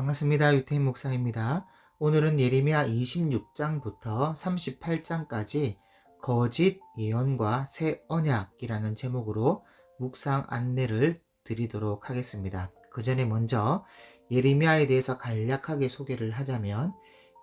반갑습니다. 유태인 목사입니다. 오늘은 예레미야 26장부터 38장까지 거짓 예언과 새 언약이라는 제목으로 묵상 안내를 드리도록 하겠습니다. 그 전에 먼저 예레미야에 대해서 간략하게 소개를 하자면,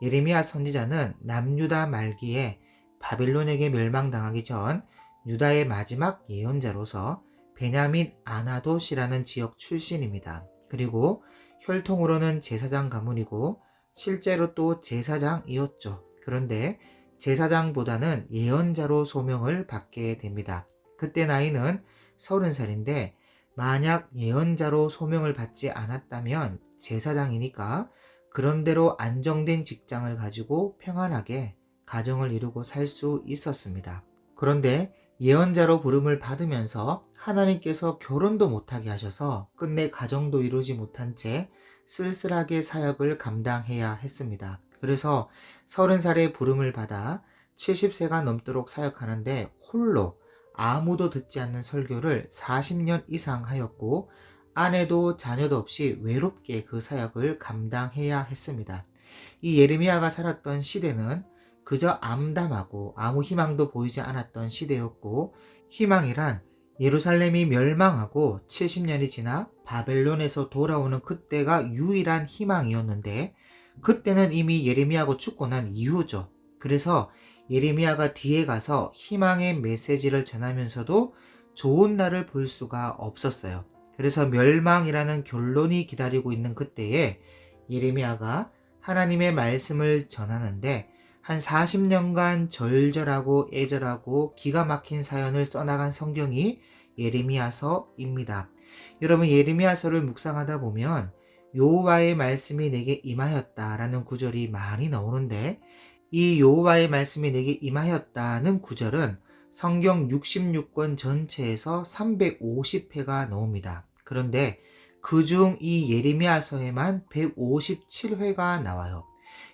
예레미야 선지자는 남유다 말기에 바벨론에게 멸망당하기 전 유다의 마지막 예언자로서 베냐민 아나돗이라는 지역 출신입니다. 그리고 혈통으로는 제사장 가문이고 실제로 또 제사장이었죠. 그런데 제사장보다는 예언자로 소명을 받게 됩니다. 그때 나이는 30살인데 만약 예언자로 소명을 받지 않았다면 제사장이니까 그런대로 안정된 직장을 가지고 평안하게 가정을 이루고 살 수 있었습니다. 그런데 예언자로 부름을 받으면서 하나님께서 결혼도 못하게 하셔서 끝내 가정도 이루지 못한 채 쓸쓸하게 사역을 감당해야 했습니다. 그래서 30살에 부름을 받아 70세가 넘도록 사역하는데 홀로 아무도 듣지 않는 설교를 40년 이상 하였고, 아내도 자녀도 없이 외롭게 그 사역을 감당해야 했습니다. 이 예레미야가 살았던 시대는 그저 암담하고 아무 희망도 보이지 않았던 시대였고, 희망이란 예루살렘이 멸망하고 70년이 지나 바벨론에서 돌아오는 그때가 유일한 희망이었는데, 그때는 이미 예레미야가 죽고 난 이후죠. 그래서 예레미야가 뒤에 가서 희망의 메시지를 전하면서도 좋은 날을 볼 수가 없었어요. 그래서 멸망이라는 결론이 기다리고 있는 그때에 예레미야가 하나님의 말씀을 전하는데, 한 40년간 절절하고 애절하고 기가 막힌 사연을 써나간 성경이 예레미야서입니다. 여러분, 예레미야서를 묵상하다 보면 여호와의 말씀이 내게 임하였다라는 구절이 많이 나오는데, 이 여호와의 말씀이 내게 임하였다는 구절은 성경 66권 전체에서 350회가 나옵니다. 그런데 그중 이 예레미야서에만 157회가 나와요.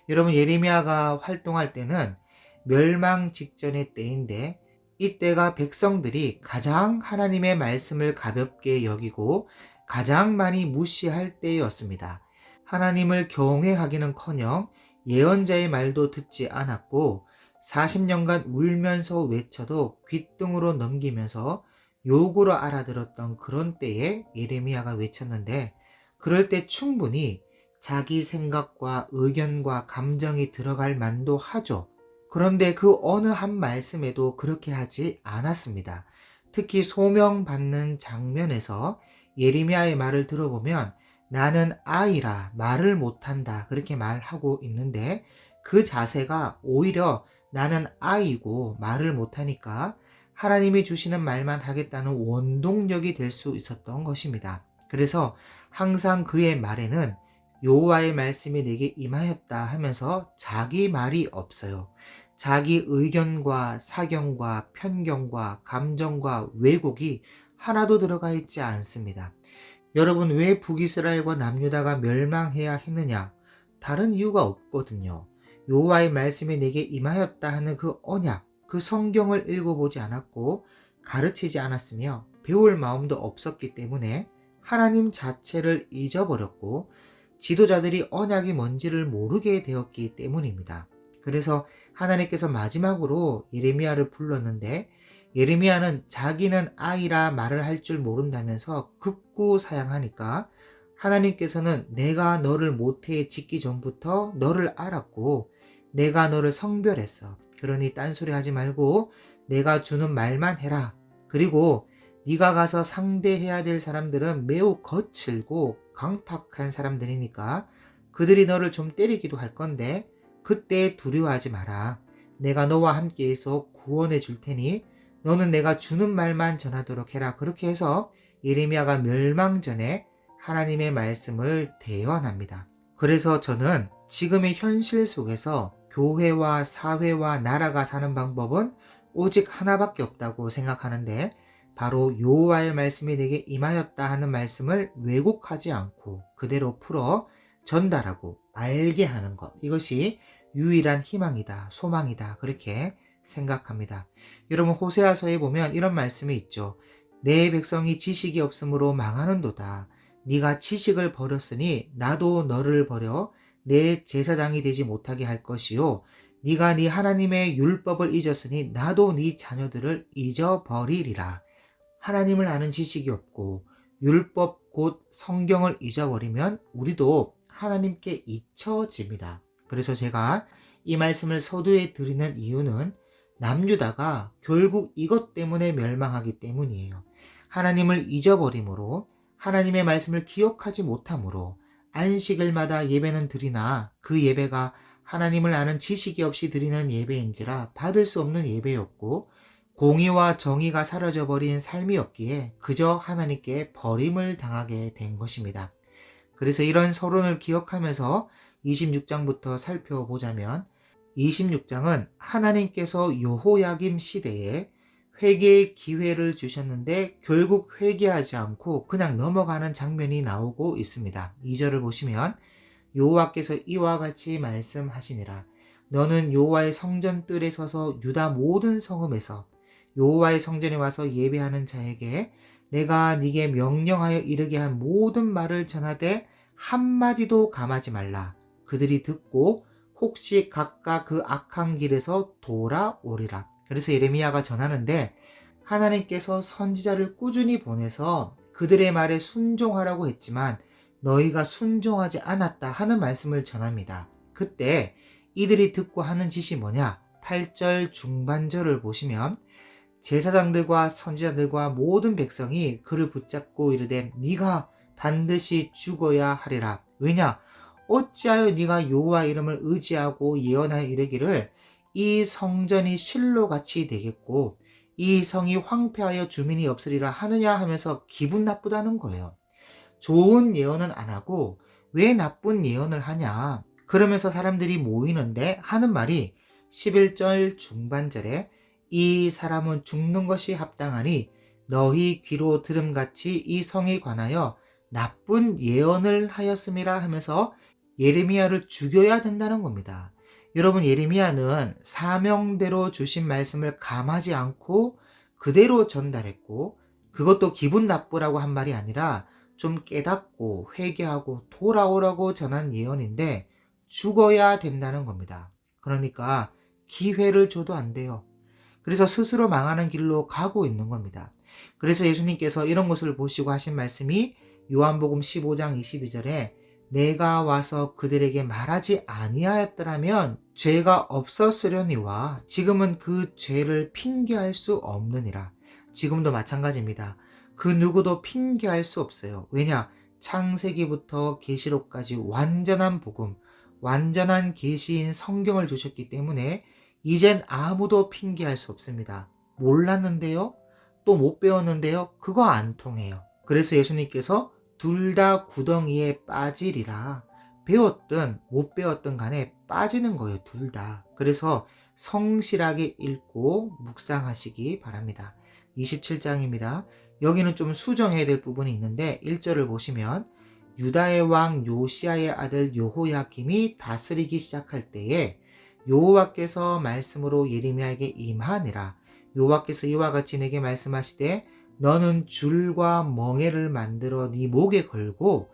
여러분, 예레미야가 활동할 때는 멸망 직전의 때인데, 이때가 백성들이 가장 하나님의 말씀을 가볍게 여기고 가장 많이 무시할 때였습니다. 하나님을 경외하기는커녕 예언자의 말도 듣지 않았고 40년간 울면서 외쳐도 귓등으로 넘기면서 욕으로 알아들었던 그런 때에 예레미야가 외쳤는데, 그럴 때 충분히 자기 생각과 의견과 감정이 들어갈 만도 하죠. 그런데 그 어느 한 말씀에도 그렇게 하지 않았습니다. 특히 소명받는 장면에서 예레미야의 말을 들어보면 나는 아이라 말을 못한다 그렇게 말하고 있는데, 그 자세가 오히려 나는 아이고 말을 못하니까 하나님이 주시는 말만 하겠다는 원동력이 될 수 있었던 것입니다. 그래서 항상 그의 말에는 여호와의 말씀이 내게 임하였다 하면서 자기 말이 없어요. 자기 의견과 사견과 편견과 감정과 왜곡이 하나도 들어가 있지 않습니다. 여러분, 왜 북이스라엘과 남유다가 멸망해야 했느냐? 다른 이유가 없거든요. 여호와의 말씀이 내게 임하였다 하는 그 언약, 그 성경을 읽어보지 않았고 가르치지 않았으며 배울 마음도 없었기 때문에 하나님 자체를 잊어버렸고 지도자들이 언약이 뭔지를 모르게 되었기 때문입니다. 그래서 하나님께서 마지막으로 예레미야를 불렀는데, 예레미야는 자기는 아이라 말을 할 줄 모른다면서 극구 사양하니까 하나님께서는 내가 너를 모태에 짓기 전부터 너를 알았고 내가 너를 성별했어. 그러니 딴소리 하지 말고 내가 주는 말만 해라. 그리고 네가 가서 상대해야 될 사람들은 매우 거칠고 강팍한 사람들이니까 그들이 너를 좀 때리기도 할 건데 그때 두려워하지 마라. 내가 너와 함께 있어 구원해 줄 테니 너는 내가 주는 말만 전하도록 해라. 그렇게 해서 예레미야가 멸망 전에 하나님의 말씀을 대언합니다. 그래서 저는 지금의 현실 속에서 교회와 사회와 나라가 사는 방법은 오직 하나밖에 없다고 생각하는데, 바로 여호와의 말씀이 내게 임하였다 하는 말씀을 왜곡하지 않고 그대로 풀어 전달하고 알게 하는 것, 이것이 유일한 희망이다, 소망이다, 그렇게 생각합니다. 여러분, 호세아서에 보면 이런 말씀이 있죠. 내 백성이 지식이 없으므로 망하는도다. 네가 지식을 버렸으니 나도 너를 버려 내 제사장이 되지 못하게 할 것이요 네가 네 하나님의 율법을 잊었으니 나도 네 자녀들을 잊어버리리라. 하나님을 아는 지식이 없고 율법 곧 성경을 잊어버리면 우리도 하나님께 잊혀집니다. 그래서 제가 이 말씀을 서두에 드리는 이유는 남유다가 결국 이것 때문에 멸망하기 때문이에요. 하나님을 잊어버림으로, 하나님의 말씀을 기억하지 못함으로 안식일마다 예배는 드리나 그 예배가 하나님을 아는 지식이 없이 드리는 예배인지라 받을 수 없는 예배였고, 공의와 정의가 사라져버린 삶이었기에 그저 하나님께 버림을 당하게 된 것입니다. 그래서 이런 서론을 기억하면서 26장부터 살펴보자면, 26장은 하나님께서 여호야김 시대에 회개의 기회를 주셨는데 결국 회개하지 않고 그냥 넘어가는 장면이 나오고 있습니다. 2절을 보시면 여호와께서 이와 같이 말씀하시니라. 너는 여호와의 성전 뜰에 서서 유다 모든 성읍에서 여호와의 성전에 와서 예배하는 자에게 내가 네게 명령하여 이르게 한 모든 말을 전하되 한마디도 감하지 말라. 그들이 듣고 혹시 각각 그 악한 길에서 돌아오리라. 그래서 예레미야가 전하는데, 하나님께서 선지자를 꾸준히 보내서 그들의 말에 순종하라고 했지만 너희가 순종하지 않았다 하는 말씀을 전합니다. 그때 이들이 듣고 하는 짓이 뭐냐? 8절 중반절을 보시면 제사장들과 선지자들과 모든 백성이 그를 붙잡고 이르되 네가 반드시 죽어야 하리라. 왜냐? 어찌하여 네가 여호와 이름을 의지하고 예언하여 이르기를 이 성전이 실로같이 되겠고 이 성이 황폐하여 주민이 없으리라 하느냐 하면서 기분 나쁘다는 거예요. 좋은 예언은 안 하고 왜 나쁜 예언을 하냐? 그러면서 사람들이 모이는데 하는 말이 11절 중반절에 이 사람은 죽는 것이 합당하니 너희 귀로 들음같이 이 성에 관하여 나쁜 예언을 하였음이라 하면서 예레미야를 죽여야 된다는 겁니다. 여러분, 예레미야는 사명대로 주신 말씀을 감하지 않고 그대로 전달했고, 그것도 기분 나쁘라고 한 말이 아니라 좀 깨닫고 회개하고 돌아오라고 전한 예언인데 죽어야 된다는 겁니다. 그러니까 기회를 줘도 안 돼요. 그래서 스스로 망하는 길로 가고 있는 겁니다. 그래서 예수님께서 이런 것을 보시고 하신 말씀이 요한복음 15장 22절에 내가 와서 그들에게 말하지 아니하였더라면 죄가 없었으려니와 지금은 그 죄를 핑계할 수 없느니라. 지금도 마찬가지입니다. 그 누구도 핑계할 수 없어요. 왜냐? 창세기부터 계시록까지 완전한 복음, 완전한 계시인 성경을 주셨기 때문에 이젠 아무도 핑계할 수 없습니다. 몰랐는데요? 또 못 배웠는데요? 그거 안 통해요. 그래서 예수님께서 둘 다 구덩이에 빠지리라. 배웠든 못 배웠든 간에 빠지는 거예요. 둘 다. 그래서 성실하게 읽고 묵상하시기 바랍니다. 27장입니다. 여기는 좀 수정해야 될 부분이 있는데 1절을 보시면 유다의 왕 요시야의 아들 여호야김이 다스리기 시작할 때에 여호와께서 말씀으로 예레미야에게 임하니라. 여호와께서 이와 같이 내게 말씀하시되 너는 줄과 멍에를 만들어 네 목에 걸고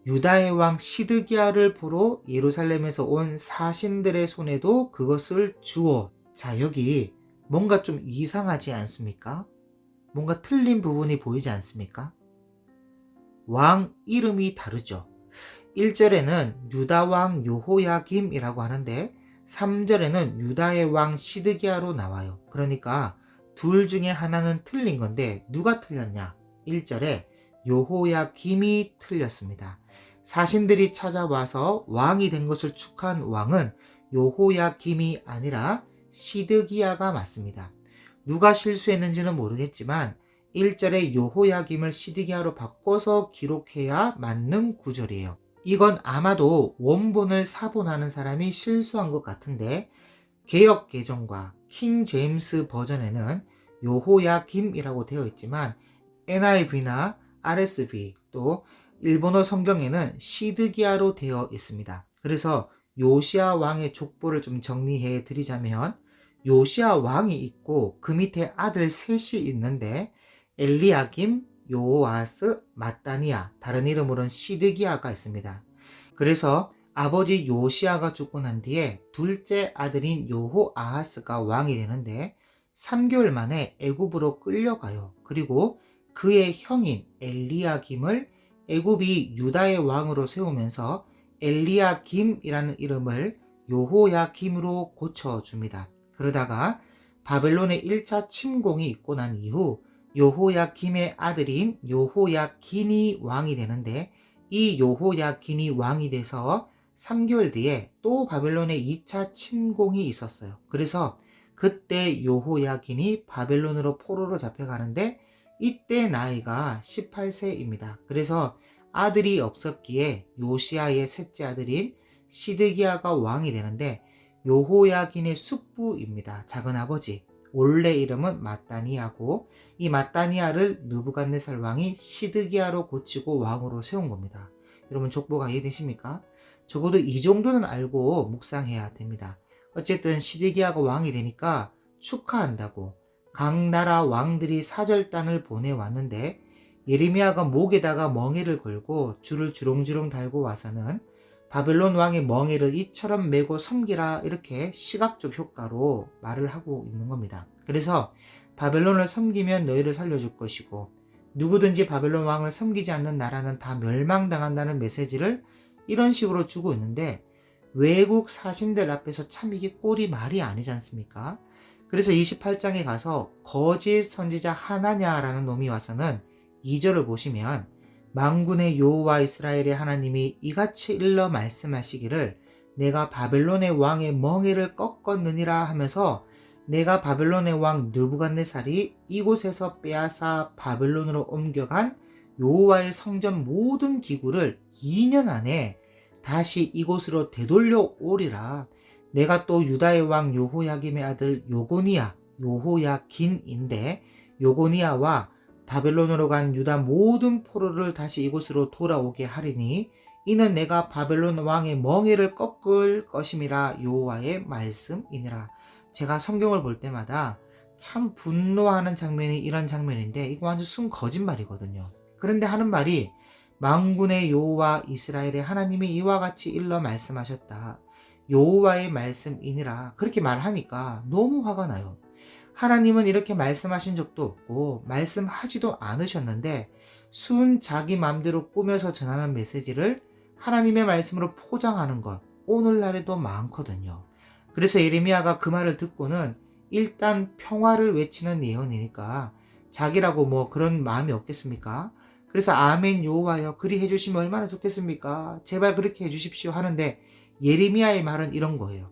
유다의 왕 시드기야를 보러 예루살렘에서 온 사신들의 손에도 그것을 주어. 자, 여기 뭔가 좀 이상하지 않습니까? 뭔가 틀린 부분이 보이지 않습니까? 왕 이름이 다르죠. 1절에는 유다 왕 여호야김이라고 하는데 3절에는 유다의 왕 시드기야로 나와요. 그러니까 둘 중에 하나는 틀린 건데 누가 틀렸냐? 1절에 여호야김이 틀렸습니다. 사신들이 찾아와서 왕이 된 것을 축하한 왕은 여호야김이 아니라 시드기야가 맞습니다. 누가 실수했는지는 모르겠지만 1절에 여호야김을 시드기야로 바꿔서 기록해야 맞는 구절이에요. 이건 아마도 원본을 사본하는 사람이 실수한 것 같은데 개역 개정과 킹 제임스 버전에는 여호야김이라고 되어 있지만 NIV나 RSV 또 일본어 성경에는 시드기야로 되어 있습니다. 그래서 요시야 왕의 족보를 좀 정리해 드리자면 요시야 왕이 있고 그 밑에 아들 셋이 있는데 엘리야김, 요아스, 마따니아, 다른 이름으로는 시드기야가 있습니다. 그래서 아버지 요시아가 죽고 난 뒤에 둘째 아들인 요호아하스가 왕이 되는데 3개월 만에 애굽으로 끌려가요. 그리고 그의 형인 엘리야김을 애굽이 유다의 왕으로 세우면서 엘리야김이라는 이름을 요호야김으로 고쳐줍니다. 그러다가 바벨론의 1차 침공이 있고 난 이후 요호야김의 아들인 요호야긴이 왕이 되는데 이 요호야긴이 왕이 돼서 3개월 뒤에 또 바벨론의 2차 침공이 있었어요. 그래서 그때 요호야긴이 바벨론으로 포로로 잡혀가는데 이때 나이가 18세입니다. 그래서 아들이 없었기에 요시아의 셋째 아들인 시드기야가 왕이 되는데 요호야긴의 숙부입니다. 작은아버지. 원래 이름은 마따니아고 이 마따니아를 느부갓네살 왕이 시드기야로 고치고 왕으로 세운 겁니다. 여러분 족보가 이해되십니까? 적어도 이 정도는 알고 묵상해야 됩니다. 어쨌든 시드기야가 왕이 되니까 축하한다고 각 나라 왕들이 사절단을 보내왔는데 예레미야가 목에다가 멍에를 걸고 줄을 주렁주렁 달고 와서는 바벨론 왕의 멍에를 이처럼 메고 섬기라 이렇게 시각적 효과로 말을 하고 있는 겁니다. 그래서 바벨론을 섬기면 너희를 살려줄 것이고 누구든지 바벨론 왕을 섬기지 않는 나라는 다 멸망당한다는 메시지를 이런 식으로 주고 있는데 외국 사신들 앞에서 참 이게 꼴이 말이 아니지 않습니까? 그래서 28장에 가서 거짓 선지자 하나냐라는 놈이 와서는 2절을 보시면 만군의 여호와 이스라엘의 하나님이 이같이 일러 말씀하시기를 내가 바벨론의 왕의 멍에를 꺾었느니라 하면서 내가 바벨론의 왕 느부갓네살이 이곳에서 빼앗아 바벨론으로 옮겨간 여호와의 성전 모든 기구를 2년 안에 다시 이곳으로 되돌려 오리라. 내가 또 유다의 왕 요호야김의 아들 요호야긴인데 요고니아와 바벨론으로 간 유다 모든 포로를 다시 이곳으로 돌아오게 하리니 이는 내가 바벨론 왕의 멍에를 꺾을 것임이라 여호와의 말씀이니라. 제가 성경을 볼 때마다 참 분노하는 장면이 이런 장면인데 이거 완전 순 거짓말이거든요. 그런데 하는 말이 만군의 여호와 이스라엘의 하나님이 이와 같이 일러 말씀하셨다. 여호와의 말씀이니라. 그렇게 말하니까 너무 화가 나요. 하나님은 이렇게 말씀하신 적도 없고 말씀하지도 않으셨는데 순 자기 맘대로 꾸며서 전하는 메시지를 하나님의 말씀으로 포장하는 것 오늘날에도 많거든요. 그래서 예레미야가 그 말을 듣고는 일단 평화를 외치는 예언이니까 자기라고 뭐 그런 마음이 없겠습니까? 그래서 아멘 여호와여 그리 해주시면 얼마나 좋겠습니까? 제발 그렇게 해주십시오 하는데 예레미야의 말은 이런 거예요.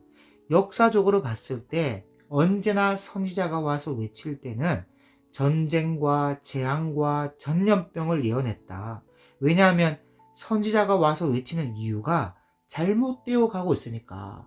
역사적으로 봤을 때 언제나 선지자가 와서 외칠 때는 전쟁과 재앙과 전염병을 예언했다. 왜냐하면 선지자가 와서 외치는 이유가 잘못되어 가고 있으니까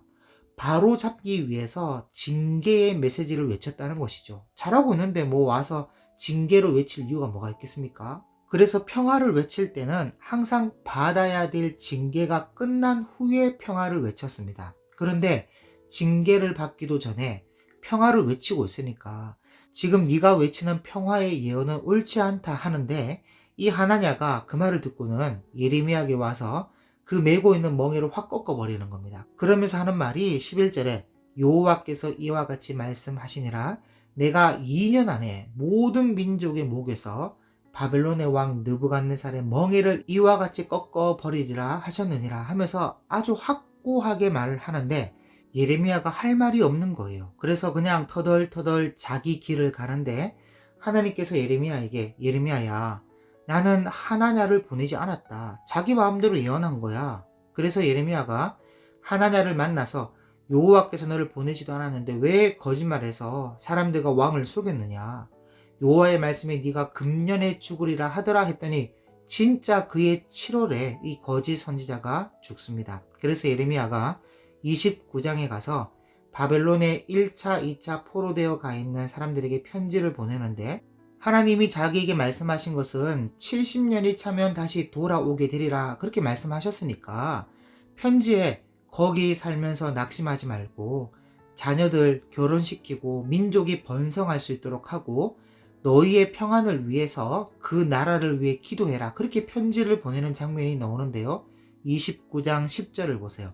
바로 잡기 위해서 징계의 메시지를 외쳤다는 것이죠. 잘하고 있는데 뭐 와서 징계를 외칠 이유가 뭐가 있겠습니까? 그래서 평화를 외칠 때는 항상 받아야 될 징계가 끝난 후에 평화를 외쳤습니다. 그런데 징계를 받기도 전에 평화를 외치고 있으니까 지금 네가 외치는 평화의 예언은 옳지 않다 하는데 이 하나냐가 그 말을 듣고는 예레미야에게 와서 그 메고 있는 멍에를 확 꺾어버리는 겁니다. 그러면서 하는 말이 11절에 여호와께서 이와 같이 말씀하시니라 내가 2년 안에 모든 민족의 목에서 바벨론의 왕 느부갓네살의 멍에를 이와 같이 꺾어버리리라 하셨느니라 하면서 아주 확고하게 말을 하는데 예레미야가 할 말이 없는 거예요. 그래서 그냥 터덜터덜 자기 길을 가는데 하나님께서 예레미야에게 예레미야야 나는 하나냐를 보내지 않았다. 자기 마음대로 예언한 거야. 그래서 예레미야가 하나냐를 만나서 여호와께서 너를 보내지도 않았는데 왜 거짓말해서 사람들과 왕을 속였느냐. 여호와의 말씀에 네가 금년에 죽으리라 하더라 했더니 진짜 그의 7월에 이 거짓 선지자가 죽습니다. 그래서 예레미야가 29장에 가서 바벨론에 1차, 2차 포로되어 가 있는 사람들에게 편지를 보내는데 하나님이 자기에게 말씀하신 것은 70년이 차면 다시 돌아오게 되리라 그렇게 말씀하셨으니까 편지에 거기 살면서 낙심하지 말고 자녀들 결혼시키고 민족이 번성할 수 있도록 하고 너희의 평안을 위해서 그 나라를 위해 기도해라. 그렇게 편지를 보내는 장면이 나오는데요. 29장 10절을 보세요.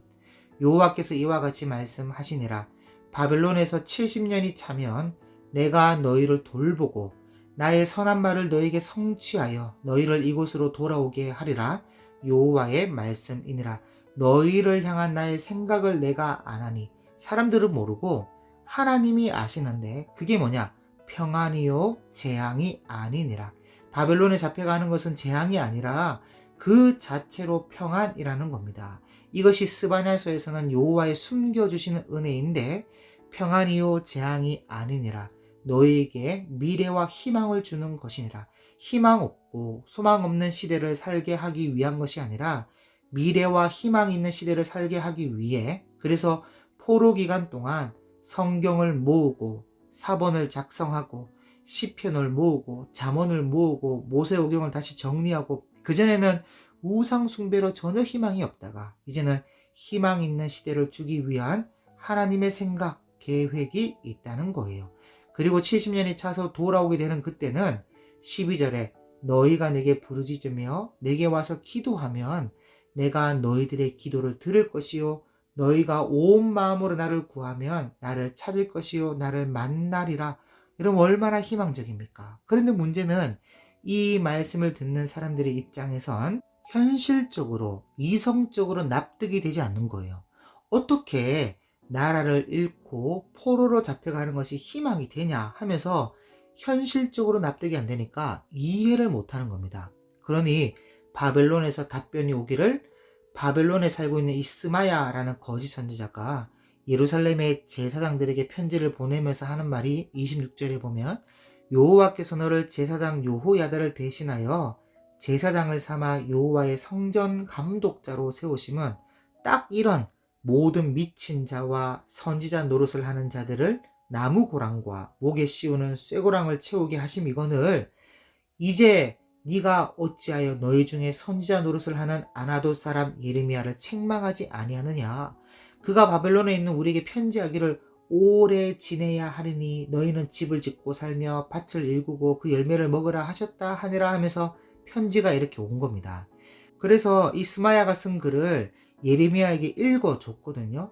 여호와께서 이와 같이 말씀하시니라. 바벨론에서 70년이 차면 내가 너희를 돌보고 나의 선한 말을 너희에게 성취하여 너희를 이곳으로 돌아오게 하리라. 여호와의 말씀이니라. 너희를 향한 나의 생각을 내가 아나니. 사람들은 모르고 하나님이 아시는데 그게 뭐냐? 평안이요 재앙이 아니니라. 바벨론에 잡혀가는 것은 재앙이 아니라 그 자체로 평안이라는 겁니다. 이것이 스바냐서에서는 여호와의 숨겨주시는 은혜인데 평안이요 재앙이 아니니라. 너희에게 미래와 희망을 주는 것이니라. 희망 없고 소망 없는 시대를 살게 하기 위한 것이 아니라 미래와 희망 있는 시대를 살게 하기 위해, 그래서 포로 기간 동안 성경을 모으고 사본을 작성하고 시편을 모으고 잠언을 모으고 모세오경을 다시 정리하고, 그전에는 우상 숭배로 전혀 희망이 없다가 이제는 희망 있는 시대를 주기 위한 하나님의 생각, 계획이 있다는 거예요. 그리고 70년이 차서 돌아오게 되는 그때는 12절에 너희가 내게 부르짖으며 내게 와서 기도하면 내가 너희들의 기도를 들을 것이요 너희가 온 마음으로 나를 구하면 나를 찾을 것이요 나를 만나리라. 여러분 얼마나 희망적입니까? 그런데 문제는 이 말씀을 듣는 사람들의 입장에선 현실적으로 이성적으로 납득이 되지 않는 거예요. 어떻게 나라를 잃고 포로로 잡혀가는 것이 희망이 되냐 하면서 현실적으로 납득이 안 되니까 이해를 못하는 겁니다. 그러니 바벨론에서 답변이 오기를, 바벨론에 살고 있는 이스마야라는 거짓 선지자가 예루살렘의 제사장들에게 편지를 보내면서 하는 말이 26절에 보면 여호와께서 너를 제사장 요호야다를 대신하여 제사장을 삼아 여호와의 성전 감독자로 세우심은 딱 이런 모든 미친 자와 선지자 노릇을 하는 자들을 나무 고랑과 목에 씌우는 쇠고랑을 채우게 하심이거늘 이제 네가 어찌하여 너희 중에 선지자 노릇을 하는 아나돗 사람 예레미야를 책망하지 아니하느냐. 그가 바벨론에 있는 우리에게 편지하기를 오래 지내야 하리니 너희는 집을 짓고 살며 밭을 일구고 그 열매를 먹으라 하셨다 하니라 하면서 편지가 이렇게 온 겁니다. 그래서 이스마야가 쓴 글을 예레미야에게 읽어줬거든요.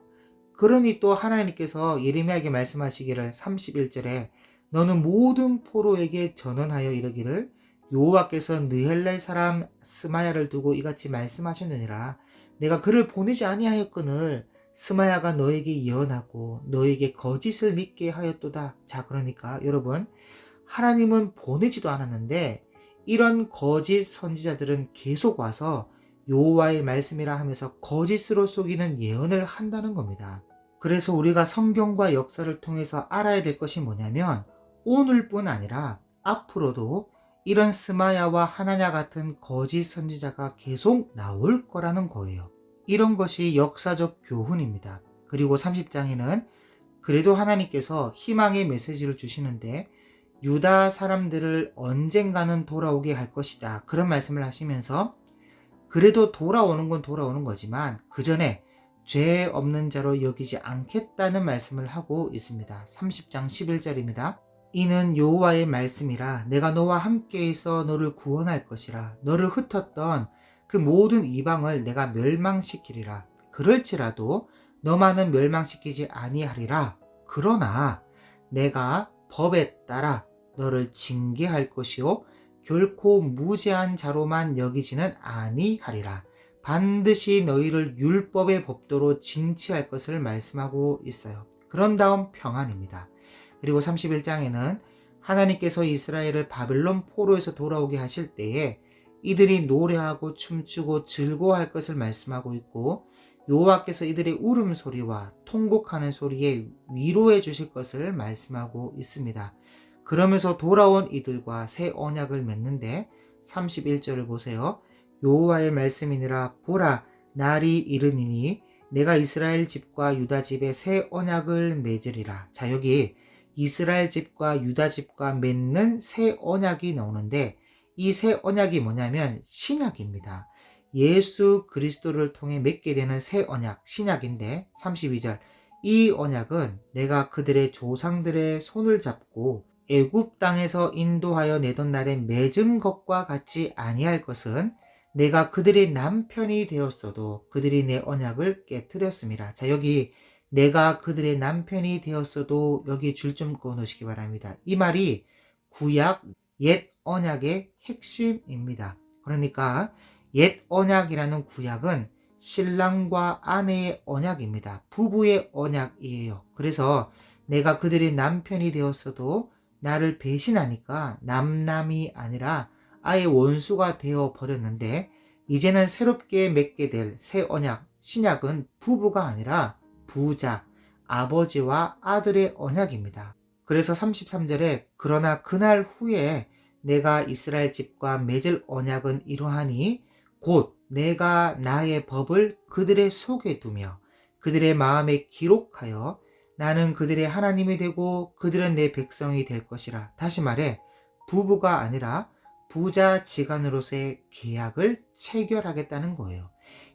그러니 또 하나님께서 예레미야에게 말씀하시기를 31절에 너는 모든 포로에게 전언하여 이르기를 여호와께서 느헬레 사람 스마야를 두고 이같이 말씀하셨느니라. 내가 그를 보내지 아니하였거늘 스마야가 너에게 예언하고 너에게 거짓을 믿게 하였도다. 자, 그러니까 여러분 하나님은 보내지도 않았는데 이런 거짓 선지자들은 계속 와서 여호와의 말씀이라 하면서 거짓으로 속이는 예언을 한다는 겁니다. 그래서 우리가 성경과 역사를 통해서 알아야 될 것이 뭐냐면 오늘뿐 아니라 앞으로도 이런 스마야와 하나냐 같은 거짓 선지자가 계속 나올 거라는 거예요. 이런 것이 역사적 교훈입니다. 그리고 30장에는 그래도 하나님께서 희망의 메시지를 주시는데 유다 사람들을 언젠가는 돌아오게 할 것이다. 그런 말씀을 하시면서 그래도 돌아오는 건 돌아오는 거지만 그 전에 죄 없는 자로 여기지 않겠다는 말씀을 하고 있습니다. 30장 11절입니다. 이는 여호와의 말씀이라 내가 너와 함께 있어 너를 구원할 것이라 너를 흩었던 그 모든 이방을 내가 멸망시키리라. 그럴지라도 너만은 멸망시키지 아니하리라. 그러나 내가 법에 따라 너를 징계할 것이요 결코 무죄한 자로만 여기지는 아니하리라. 반드시 너희를 율법의 법도로 징치할 것을 말씀하고 있어요. 그런 다음 평안입니다. 그리고 31장에는 하나님께서 이스라엘을 바벨론 포로에서 돌아오게 하실 때에 이들이 노래하고 춤추고 즐거워할 것을 말씀하고 있고 여호와께서 이들의 울음소리와 통곡하는 소리에 위로해 주실 것을 말씀하고 있습니다. 그러면서 돌아온 이들과 새 언약을 맺는데 31절을 보세요. 여호와의 말씀이니라 보라 날이 이르니니 내가 이스라엘 집과 유다 집에 새 언약을 맺으리라. 자, 여기 이스라엘 집과 유다 집과 맺는 새 언약이 나오는데 이 새 언약이 뭐냐면 신약입니다. 예수 그리스도를 통해 맺게 되는 새 언약, 신약인데 32절 이 언약은 내가 그들의 조상들의 손을 잡고 애굽 땅에서 인도하여 내던 날에 맺은 것과 같지 아니할 것은 내가 그들의 남편이 되었어도 그들이 내 언약을 깨뜨렸습니다. 자, 여기 내가 그들의 남편이 되었어도 여기 줄 좀 그어 놓으시기 바랍니다. 이 말이 구약 옛 언약의 핵심입니다. 그러니까 옛 언약이라는 구약은 신랑과 아내의 언약입니다. 부부의 언약이에요. 그래서 내가 그들의 남편이 되었어도 나를 배신하니까 남남이 아니라 아예 원수가 되어 버렸는데, 이제는 새롭게 맺게 될 새 언약, 신약은 부부가 아니라 부자, 아버지와 아들의 언약입니다. 그래서 33절에 그러나 그날 후에 내가 이스라엘 집과 맺을 언약은 이러하니 곧 내가 나의 법을 그들의 속에 두며 그들의 마음에 기록하여 나는 그들의 하나님이 되고 그들은 내 백성이 될 것이라. 다시 말해 부부가 아니라 부자 지간으로서의 계약을 체결하겠다는 거예요.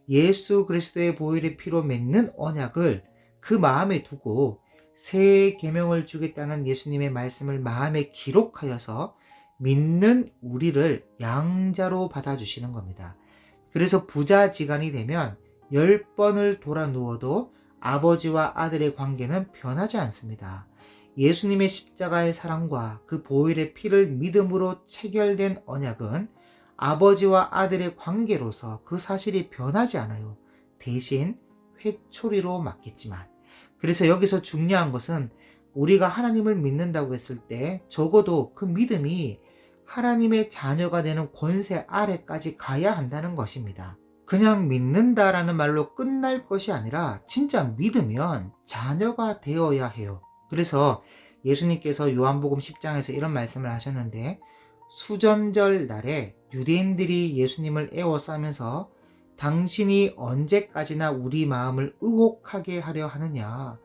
예수 그리스도의 보혈의 피로 맺는 언약을 그 마음에 두고 새 계명을 주겠다는 예수님의 말씀을 마음에 기록하여서 믿는 우리를 양자로 받아주시는 겁니다. 그래서 부자 지간이 되면 10번을 돌아 누워도 아버지와 아들의 관계는 변하지 않습니다. 예수님의 십자가의 사랑과 그 보혈의 피를 믿음으로 체결된 언약은 아버지와 아들의 관계로서 그 사실이 변하지 않아요. 대신 회초리로 맞겠지만. 그래서 여기서 중요한 것은 우리가 하나님을 믿는다고 했을 때 적어도 그 믿음이 하나님의 자녀가 되는 권세 아래까지 가야 한다는 것입니다. 그냥 믿는다라는 말로 끝날 것이 아니라 진짜 믿으면 자녀가 되어야 해요. 그래서 예수님께서 요한복음 10장에서 이런 말씀을 하셨는데, 수전절 날에 유대인들이 예수님을 애워싸면서 당신이 언제까지나 우리 마음을 의혹하게 하려 하느냐,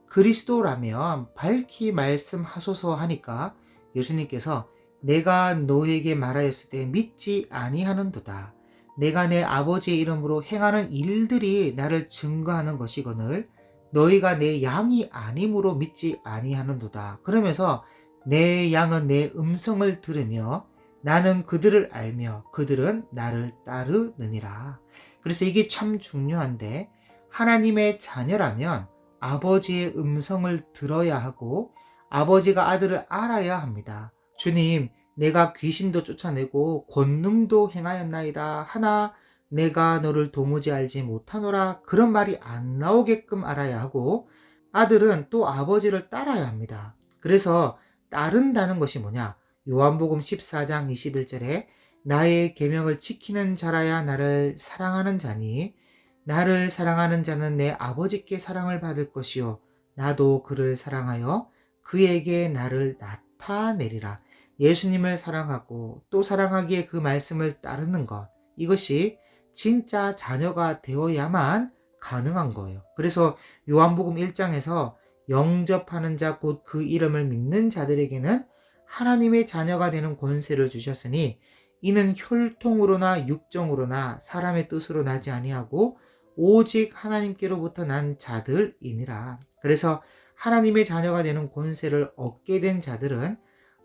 그리스도라면 밝히 말씀하소서 하니까 예수님께서 내가 너에게 말하였을 때 믿지 아니하는도다. 내가 내 아버지의 이름으로 행하는 일들이 나를 증거하는 것이거늘 너희가 내 양이 아님으로 믿지 아니하는도다. 그러면서 내 양은 내 음성을 들으며 나는 그들을 알며 그들은 나를 따르느니라. 그래서 이게 참 중요한데, 하나님의 자녀라면 아버지의 음성을 들어야 하고 아버지가 아들을 알아야 합니다. 주님, 내가 귀신도 쫓아내고 권능도 행하였나이다 하나 내가 너를 도무지 알지 못하노라, 그런 말이 안 나오게끔 알아야 하고, 아들은 또 아버지를 따라야 합니다. 그래서 따른다는 것이 뭐냐? 요한복음 14장 21절에 나의 계명을 지키는 자라야 나를 사랑하는 자니 나를 사랑하는 자는 내 아버지께 사랑을 받을 것이요 나도 그를 사랑하여 그에게 나를 나타내리라. 예수님을 사랑하고 또 사랑하기에 그 말씀을 따르는 것, 이것이 진짜 자녀가 되어야만 가능한 거예요. 그래서 요한복음 1장에서 영접하는 자 곧 그 이름을 믿는 자들에게는 하나님의 자녀가 되는 권세를 주셨으니 이는 혈통으로나 육정으로나 사람의 뜻으로 나지 아니하고 오직 하나님께로부터 난 자들이니라. 그래서 하나님의 자녀가 되는 권세를 얻게 된 자들은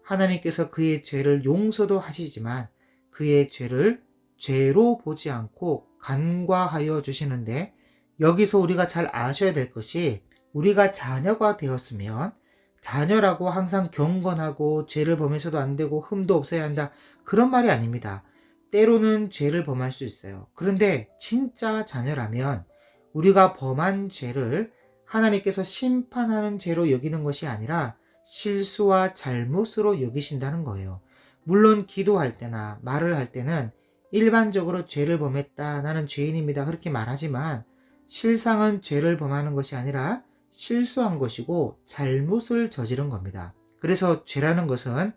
하나님께서 그의 죄를 용서도 하시지만 그의 죄를 죄로 보지 않고 간과하여 주시는데, 여기서 우리가 잘 아셔야 될 것이, 우리가 자녀가 되었으면 자녀라고 항상 경건하고 죄를 범해서도 안 되고 흠도 없어야 한다, 그런 말이 아닙니다. 때로는 죄를 범할 수 있어요. 그런데 진짜 자녀라면 우리가 범한 죄를 하나님께서 심판하는 죄로 여기는 것이 아니라 실수와 잘못으로 여기신다는 거예요. 물론 기도할 때나 말을 할 때는 일반적으로 죄를 범했다, 나는 죄인입니다, 그렇게 말하지만 실상은 죄를 범하는 것이 아니라 실수한 것이고 잘못을 저지른 겁니다. 그래서 죄라는 것은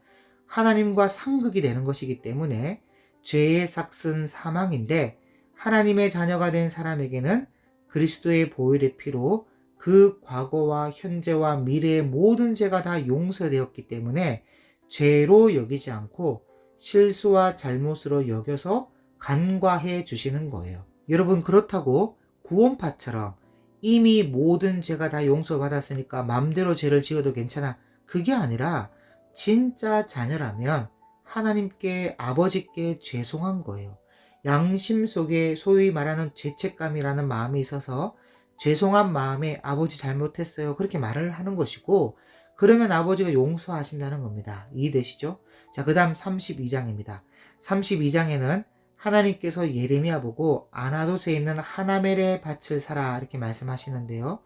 하나님과 상극이 되는 것이기 때문에 죄의 삭은 사망인데, 하나님의 자녀가 된 사람에게는 그리스도의 보혈의 피로 그 과거와 현재와 미래의 모든 죄가 다 용서되었기 때문에 죄로 여기지 않고 실수와 잘못으로 여겨서 간과해 주시는 거예요. 여러분, 그렇다고 구원파처럼 이미 모든 죄가 다 용서받았으니까 맘대로 죄를 지어도 괜찮아, 그게 아니라 진짜 자녀라면 하나님께, 아버지께 죄송한 거예요. 양심 속에 소위 말하는 죄책감이라는 마음이 있어서 죄송한 마음에 아버지 잘못했어요, 그렇게 말을 하는 것이고, 그러면 아버지가 용서하신다는 겁니다. 이해되시죠? 자, 그 다음 32장입니다. 32장에는 하나님께서 예레미야 보고 아나돗에 있는 하나멜의 밭을 사라 이렇게 말씀하시는데요.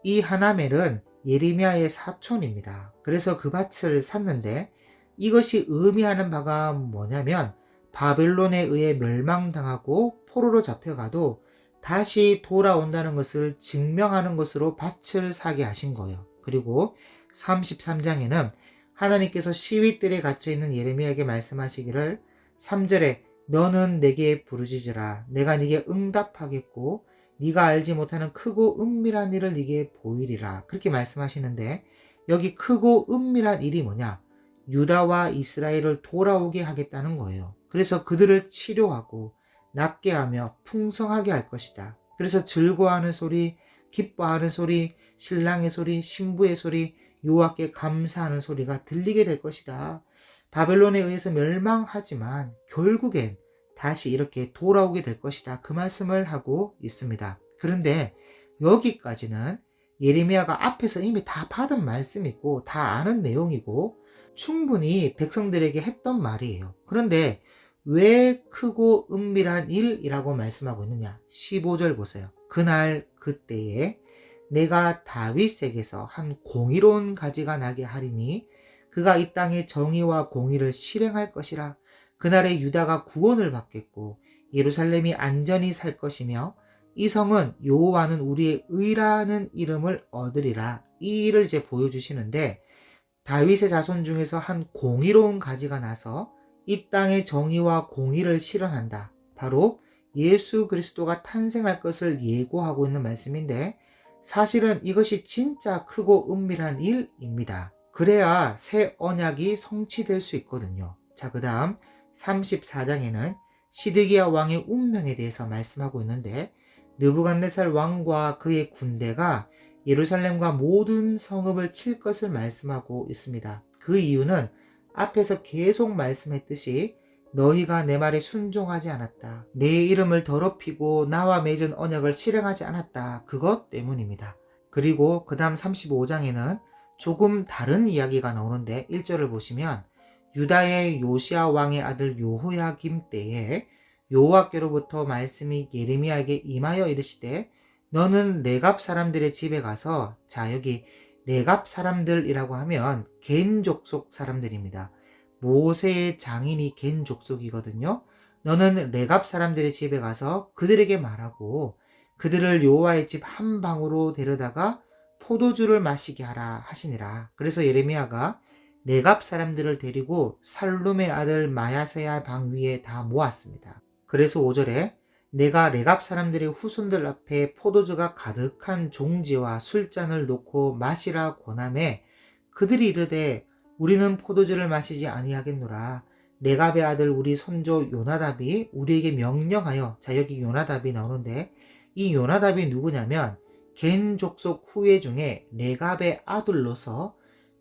이 하나멜은 예레미야의 사촌입니다. 그래서 그 밭을 샀는데, 이것이 의미하는 바가 뭐냐면 바벨론에 의해 멸망당하고 포로로 잡혀가도 다시 돌아온다는 것을 증명하는 것으로 밭을 사게 하신 거예요. 그리고 33장에는 하나님께서 시위들에 갇혀있는 예레미야에게 말씀하시기를 3절에 너는 내게 부르짖으라 내가 네게 응답하겠고 네가 알지 못하는 크고 은밀한 일을 네게 보이리라 그렇게 말씀하시는데, 여기 크고 은밀한 일이 뭐냐? 유다와 이스라엘을 돌아오게 하겠다는 거예요. 그래서 그들을 치료하고 낫게 하며 풍성하게 할 것이다. 그래서 즐거워하는 소리, 기뻐하는 소리, 신랑의 소리, 신부의 소리, 여호와께 감사하는 소리가 들리게 될 것이다. 바벨론에 의해서 멸망하지만 결국엔 다시 이렇게 돌아오게 될 것이다. 그 말씀을 하고 있습니다. 그런데 여기까지는 예레미야가 앞에서 이미 다 받은 말씀이고 다 아는 내용이고 충분히 백성들에게 했던 말이에요. 그런데 왜 크고 은밀한 일이라고 말씀하고 있느냐? 15절 보세요. 그날 그때에 내가 다윗에게서 한 공의로운 가지가 나게 하리니 그가 이 땅의 정의와 공의를 실행할 것이라. 그날에 유다가 구원을 받겠고 예루살렘이 안전히 살 것이며 이 성은 여호와는 우리의 의라는 이름을 얻으리라. 이 일을 이제 보여주시는데, 다윗의 자손 중에서 한 공의로운 가지가 나서 이 땅의 정의와 공의를 실현한다. 바로 예수 그리스도가 탄생할 것을 예고하고 있는 말씀인데, 사실은 이것이 진짜 크고 은밀한 일입니다. 그래야 새 언약이 성취될 수 있거든요. 자, 그 다음 34장에는 시드기야 왕의 운명에 대해서 말씀하고 있는데, 느부갓네살 왕과 그의 군대가 예루살렘과 모든 성읍을 칠 것을 말씀하고 있습니다. 그 이유는 앞에서 계속 말씀했듯이 너희가 내 말에 순종하지 않았다. 내 이름을 더럽히고 나와 맺은 언약을 실행하지 않았다. 그것 때문입니다. 그리고 그 다음 35장에는 조금 다른 이야기가 나오는데 1절을 보시면 유다의 요시야 왕의 아들 요호야김 때에 여호와께로부터 말씀이 예레미야에게 임하여 이르시되 너는 레갑 사람들의 집에 가서, 자 여기 레갑 사람들이라고 하면 겐 족속 사람들입니다. 모세의 장인이 겐 족속이거든요. 너는 레갑 사람들의 집에 가서 그들에게 말하고 그들을 여호와의 집 한 방으로 데려다가 포도주를 마시게 하라 하시니라. 그래서 예레미야가 레갑 사람들을 데리고 살룸의 아들 마야세야 방 위에 다 모았습니다. 그래서 5절에 내가 레갑 사람들의 후손들 앞에 포도주가 가득한 종지와 술잔을 놓고 마시라 권하매 그들이 이르되 우리는 포도주를 마시지 아니하겠노라. 레갑의 아들 우리 손조 요나답이 우리에게 명령하여, 자 여기 요나답이 나오는데 이 요나답이 누구냐면 겐 족속 후예 중에 레갑의 아들로서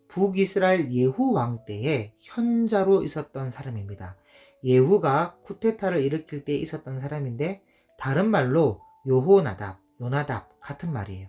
북이스라엘 예후 왕 때에 현자로 있었던 사람입니다. 예후가 쿠데타를 일으킬 때 있었던 사람인데, 다른 말로 요호나답, 요나답 같은 말이에요.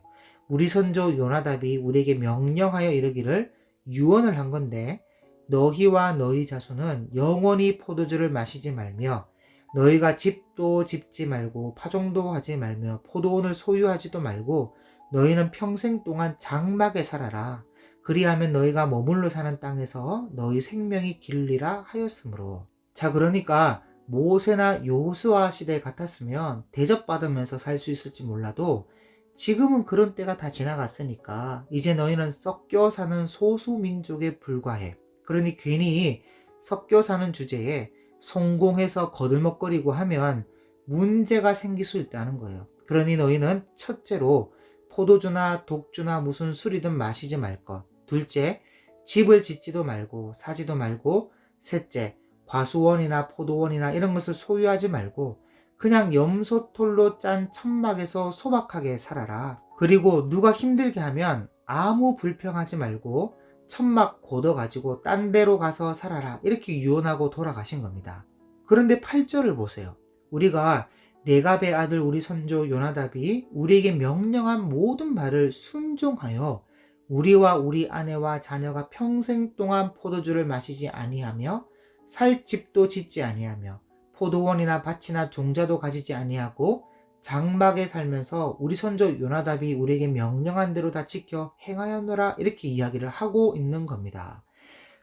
우리 선조 요나답이 우리에게 명령하여 이르기를 유언을 한 건데, 너희와 너희 자손은 영원히 포도주를 마시지 말며 너희가 집도 짓지 말고 파종도 하지 말며 포도원을 소유하지도 말고 너희는 평생 동안 장막에 살아라. 그리하면 너희가 머물러 사는 땅에서 너희 생명이 길리라 하였으므로. 자, 그러니까 모세나 여호수아 시대 같았으면 대접받으면서 살 수 있을지 몰라도 지금은 그런 때가 다 지나갔으니까 이제 너희는 섞여 사는 소수민족에 불과해. 그러니 괜히 섞여 사는 주제에 성공해서 거들먹거리고 하면 문제가 생길 수 있다는 거예요. 그러니 너희는 첫째로 포도주나 독주나 무슨 술이든 마시지 말 것. 둘째, 집을 짓지도 말고 사지도 말고. 셋째, 과수원이나 포도원이나 이런 것을 소유하지 말고 그냥 염소털로 짠 천막에서 소박하게 살아라. 그리고 누가 힘들게 하면 아무 불평하지 말고 천막 걷어가지고 딴 데로 가서 살아라 이렇게 유언하고 돌아가신 겁니다. 그런데 8절을 보세요. 우리가 레갑의 아들 우리 선조 요나답이 우리에게 명령한 모든 말을 순종하여 우리와 우리 아내와 자녀가 평생 동안 포도주를 마시지 아니하며 살 집도 짓지 아니하며 포도원이나 밭이나 종자도 가지지 아니하고 장막에 살면서 우리 선조 요나답이 우리에게 명령한 대로 다 지켜 행하였노라 이렇게 이야기를 하고 있는 겁니다.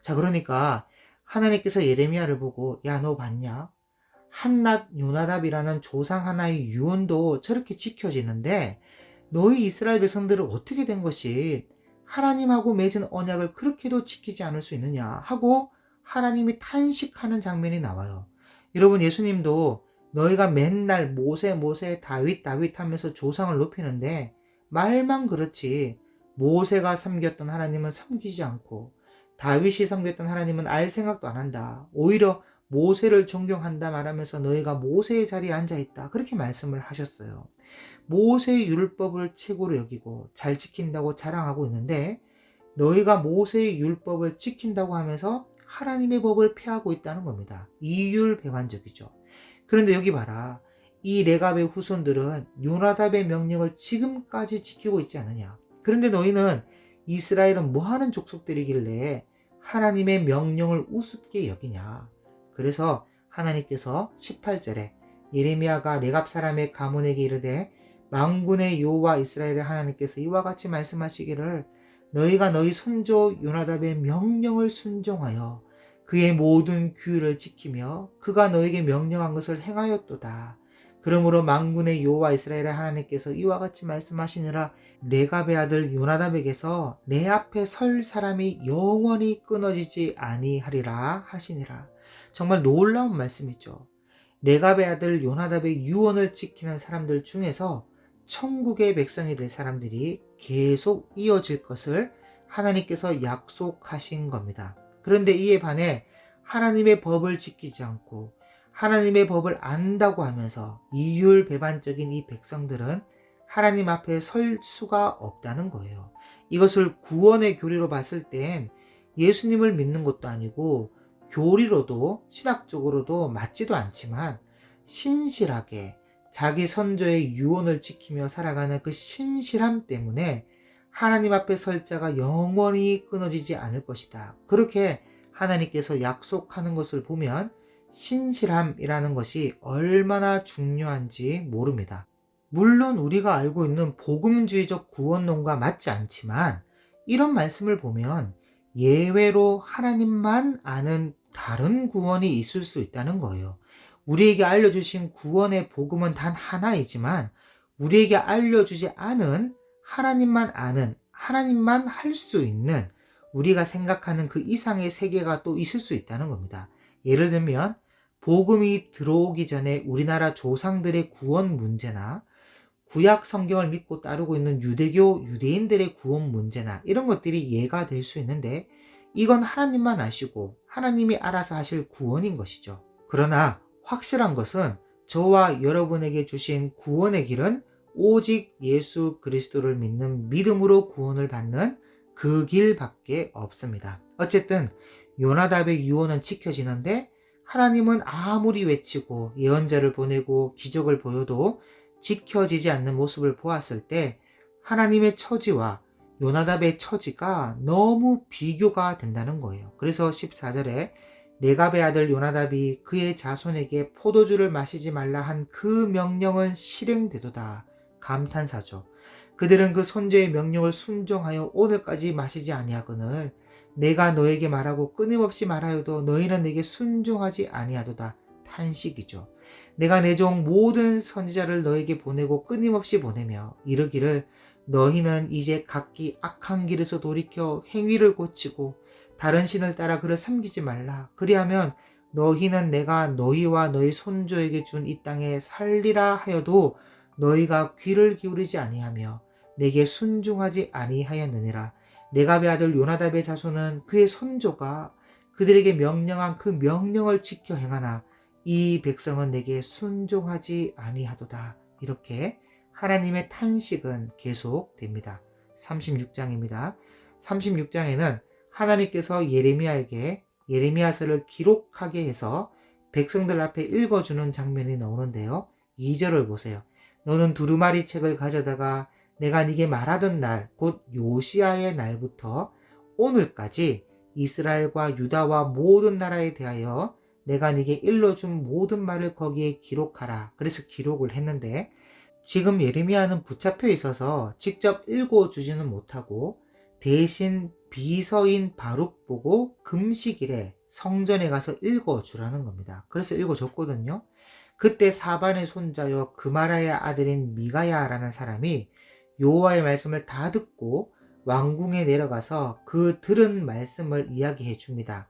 자, 그러니까 하나님께서 예레미야를 보고 야, 너 봤냐? 한낱 요나답이라는 조상 하나의 유언도 저렇게 지켜지는데 너희 이스라엘 백성들은 어떻게 된 것이 하나님하고 맺은 언약을 그렇게도 지키지 않을 수 있느냐 하고 하나님이 탄식하는 장면이 나와요. 여러분, 예수님도 너희가 맨날 모세 모세 다윗 다윗 하면서 조상을 높이는데 말만 그렇지 모세가 섬겼던 하나님은 섬기지 않고 다윗이 섬겼던 하나님은 알 생각도 안 한다. 오히려 모세를 존경한다 말하면서 너희가 모세의 자리에 앉아있다. 그렇게 말씀을 하셨어요. 모세의 율법을 최고로 여기고 잘 지킨다고 자랑하고 있는데 너희가 모세의 율법을 지킨다고 하면서 하나님의 법을 폐하고 있다는 겁니다. 이율배반적이죠. 그런데 여기 봐라. 이 레갑의 후손들은 요나답의 명령을 지금까지 지키고 있지 않느냐. 그런데 너희는 이스라엘은 뭐하는 족속들이길래 하나님의 명령을 우습게 여기냐. 그래서 하나님께서 18절에 예레미야가 레갑 사람의 가문에게 이르되 만군의 여호와 이스라엘의 하나님께서 이와 같이 말씀하시기를 너희가 너희 손조 요나답의 명령을 순종하여 그의 모든 규율을 지키며 그가 너에게 명령한 것을 행하였도다. 그러므로 만군의 여호와 이스라엘의 하나님께서 이와 같이 말씀하시니라 레갑의 아들 요나답에게서 내 앞에 설 사람이 영원히 끊어지지 아니하리라 하시니라. 정말 놀라운 말씀이죠. 레갑의 아들 요나답의 유언을 지키는 사람들 중에서 천국의 백성이 될 사람들이 계속 이어질 것을 하나님께서 약속하신 겁니다. 그런데 이에 반해 하나님의 법을 지키지 않고 하나님의 법을 안다고 하면서 이율배반적인 이 백성들은 하나님 앞에 설 수가 없다는 거예요. 이것을 구원의 교리로 봤을 땐 예수님을 믿는 것도 아니고 교리로도 신학적으로도 맞지도 않지만 신실하게 자기 선조의 유언을 지키며 살아가는 그 신실함 때문에 하나님 앞에 설 자가 영원히 끊어지지 않을 것이다. 그렇게 하나님께서 약속하는 것을 보면 신실함이라는 것이 얼마나 중요한지 모릅니다. 물론 우리가 알고 있는 복음주의적 구원론과 맞지 않지만 이런 말씀을 보면 예외로 하나님만 아는 다른 구원이 있을 수 있다는 거예요. 우리에게 알려주신 구원의 복음은 단 하나이지만 우리에게 알려주지 않은 하나님만 아는, 하나님만 할 수 있는 우리가 생각하는 그 이상의 세계가 또 있을 수 있다는 겁니다. 예를 들면 복음이 들어오기 전에 우리나라 조상들의 구원 문제나 구약 성경을 믿고 따르고 있는 유대교 유대인들의 구원 문제나 이런 것들이 예가 될 수 있는데 이건 하나님만 아시고 하나님이 알아서 하실 구원인 것이죠. 그러나 확실한 것은 저와 여러분에게 주신 구원의 길은 오직 예수 그리스도를 믿는 믿음으로 구원을 받는 그 길밖에 없습니다. 어쨌든 요나답의 유언은 지켜지는데 하나님은 아무리 외치고 예언자를 보내고 기적을 보여도 지켜지지 않는 모습을 보았을 때 하나님의 처지와 요나답의 처지가 너무 비교가 된다는 거예요. 그래서 14절에 레갑의 아들 요나답이 그의 자손에게 포도주를 마시지 말라 한 그 명령은 실행되도다. 감탄사죠. 그들은 그 선지의 명령을 순종하여 오늘까지 마시지 아니하거늘 내가 너에게 말하고 끊임없이 말하여도 너희는 내게 순종하지 아니하도다. 탄식이죠. 내가 내 종 모든 선지자를 너에게 보내고 끊임없이 보내며 이르기를 너희는 이제 각기 악한 길에서 돌이켜 행위를 고치고 다른 신을 따라 그를 섬기지 말라. 그리하면 너희는 내가 너희와 너희 손조에게 준 이 땅에 살리라 하여도 너희가 귀를 기울이지 아니하며 내게 순종하지 아니하였느니라. 레갑의 아들 요나답의 자손은 그의 손조가 그들에게 명령한 그 명령을 지켜 행하나 이 백성은 내게 순종하지 아니하도다. 이렇게 하나님의 탄식은 계속됩니다. 36장입니다. 36장에는 하나님께서 예레미야에게 예레미야서를 기록하게 해서 백성들 앞에 읽어주는 장면이 나오는데요. 2절을 보세요. 너는 두루마리 책을 가져다가 내가 네게 말하던 날, 곧 요시아의 날부터 오늘까지 이스라엘과 유다와 모든 나라에 대하여 내가 네게 일러준 모든 말을 거기에 기록하라. 그래서 기록을 했는데 지금 예레미야는 붙잡혀 있어서 직접 읽어주지는 못하고 대신 비서인 바룩 보고 금식일에 성전에 가서 읽어주라는 겁니다. 그래서 읽어줬거든요. 그때 사반의 손자요 그마라의 아들인 미가야라는 사람이 여호와의 말씀을 다 듣고 왕궁에 내려가서 그 들은 말씀을 이야기해 줍니다.